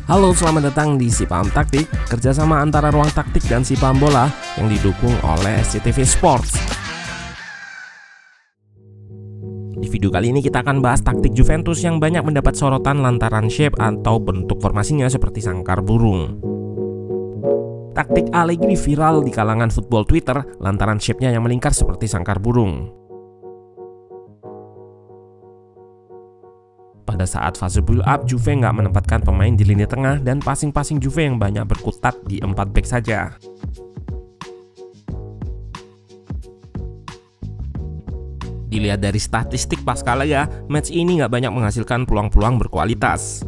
Halo, selamat datang di Si Paham Taktik, kerjasama antara Ruang Taktik dan Si Paham Bola yang didukung oleh SCTV Sports. Di video kali ini kita akan bahas taktik Juventus yang banyak mendapat sorotan lantaran shape atau bentuk formasinya seperti sangkar burung. Taktik Allegri viral di kalangan football Twitter lantaran shape-nya yang melingkar seperti sangkar burung. Pada saat fase build up, Juve nggak menempatkan pemain di lini tengah dan passing-passing Juve yang banyak berkutat di 4 back saja. Dilihat dari statistik pasca laga, match ini nggak banyak menghasilkan peluang-peluang berkualitas.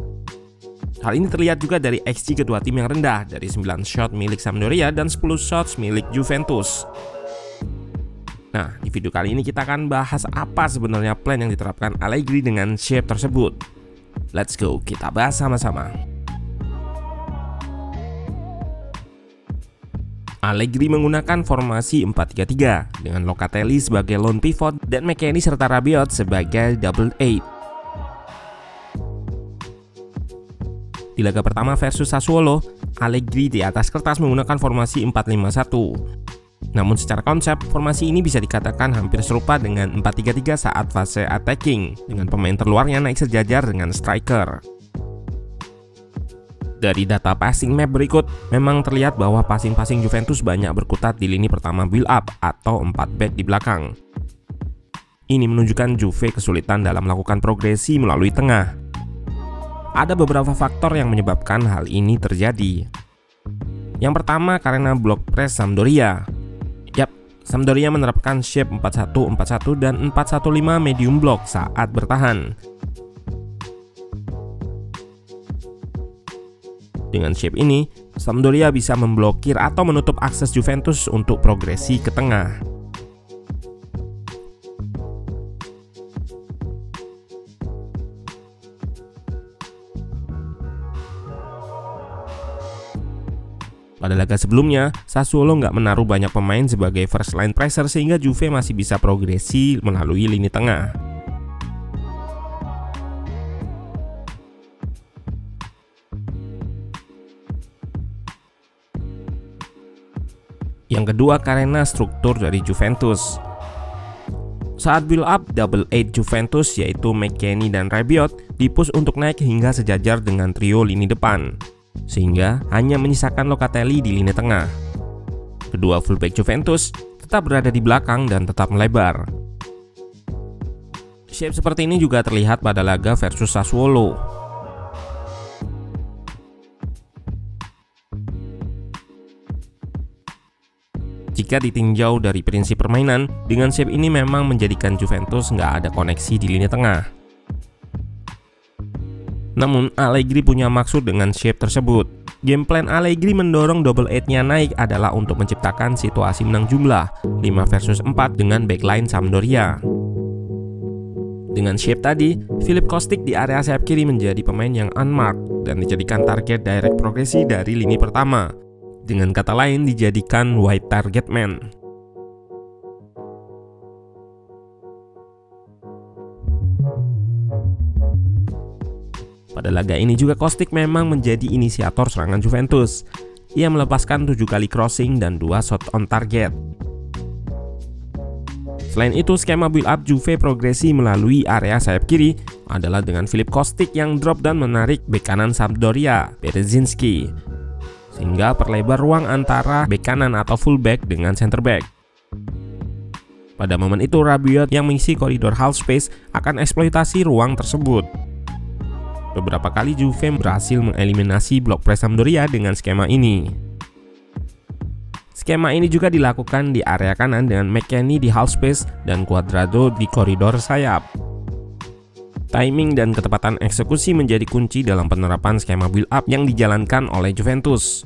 Hal ini terlihat juga dari XG kedua tim yang rendah, dari 9 shot milik Sampdoria dan 10 shots milik Juventus. Nah, di video kali ini kita akan bahas apa sebenarnya plan yang diterapkan Allegri dengan shape tersebut. Let's go, kita bahas sama-sama. Allegri menggunakan formasi 4-3-3 dengan Locatelli sebagai lone pivot dan McKennie serta Rabiot sebagai double eight. Di laga pertama versus Sassuolo, Allegri di atas kertas menggunakan formasi 4-5-1. Namun secara konsep, formasi ini bisa dikatakan hampir serupa dengan 4-3-3 saat fase attacking, dengan pemain terluarnya naik sejajar dengan striker. Dari data passing map berikut, memang terlihat bahwa passing-passing Juventus banyak berkutat di lini pertama build up atau 4 back di belakang. Ini menunjukkan Juve kesulitan dalam melakukan progresi melalui tengah. Ada beberapa faktor yang menyebabkan hal ini terjadi. Yang pertama karena block press Sampdoria. Sampdoria menerapkan shape 4-1-4-1 dan 4-1-5 medium block saat bertahan. Dengan shape ini, Sampdoria bisa memblokir atau menutup akses Juventus untuk progresi ke tengah. Pada laga sebelumnya, Sassuolo nggak menaruh banyak pemain sebagai first line pressure sehingga Juve masih bisa progresi melalui lini tengah. Yang kedua karena struktur dari Juventus. Saat build up, double eight Juventus yaitu McKennie dan Rabiot dipush untuk naik hingga sejajar dengan trio lini depan, sehingga hanya menyisakan Locatelli di lini tengah. Kedua fullback Juventus tetap berada di belakang dan tetap melebar. Shape seperti ini juga terlihat pada laga versus Sassuolo. Jika ditinjau dari prinsip permainan, dengan shape ini memang menjadikan Juventus nggak ada koneksi di lini tengah. Namun Allegri punya maksud dengan shape tersebut. Game plan Allegri mendorong double eight-nya naik adalah untuk menciptakan situasi menang jumlah 5 versus 4 dengan backline Sampdoria. Dengan shape tadi, Filip Kostic di area sayap kiri menjadi pemain yang unmarked dan dijadikan target direct progresi dari lini pertama. Dengan kata lain, dijadikan wide target man. Pada laga ini juga Kostic memang menjadi inisiator serangan Juventus. Ia melepaskan 7 kali crossing dan 2 shot on target. Selain itu, skema build up Juve progresi melalui area sayap kiri adalah dengan Filip Kostic yang drop dan menarik bek kanan Sampdoria, Berezinski, sehingga perlebar ruang antara bek kanan atau fullback dengan center back. Pada momen itu, Rabiot yang mengisi koridor half space akan eksploitasi ruang tersebut. Beberapa kali Juve berhasil mengeliminasi blok press Sampdoria dengan skema ini. Skema ini juga dilakukan di area kanan dengan McKennie di half space dan Cuadrado di koridor sayap. Timing dan ketepatan eksekusi menjadi kunci dalam penerapan skema build up yang dijalankan oleh Juventus.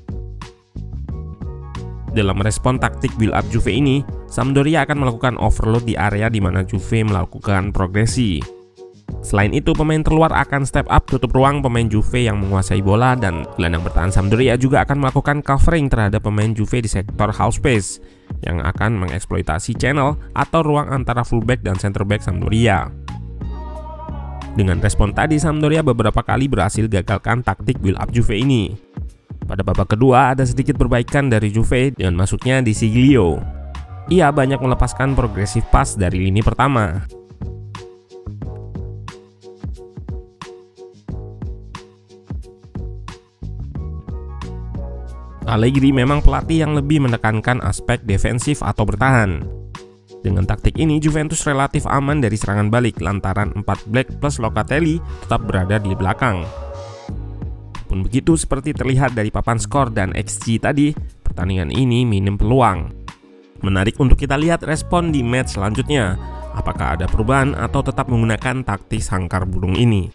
Dalam respon taktik build up Juve ini, Sampdoria akan melakukan overload di area di mana Juve melakukan progresi. Selain itu, pemain terluar akan step up tutup ruang pemain Juve yang menguasai bola, dan gelandang bertahan Sampdoria juga akan melakukan covering terhadap pemain Juve di sektor half space yang akan mengeksploitasi channel atau ruang antara fullback dan center back Sampdoria. Dengan respon tadi, Sampdoria beberapa kali berhasil gagalkan taktik build up Juve ini. Pada babak kedua ada sedikit perbaikan dari Juve dengan masuknya Di Siglio. Ia banyak melepaskan progresif pass dari lini pertama. Allegri memang pelatih yang lebih menekankan aspek defensif atau bertahan. Dengan taktik ini, Juventus relatif aman dari serangan balik lantaran 4 back plus Locatelli tetap berada di belakang. Pun begitu, seperti terlihat dari papan skor dan XG tadi, pertandingan ini minim peluang. Menarik untuk kita lihat respon di match selanjutnya. Apakah ada perubahan atau tetap menggunakan taktik sangkar burung ini?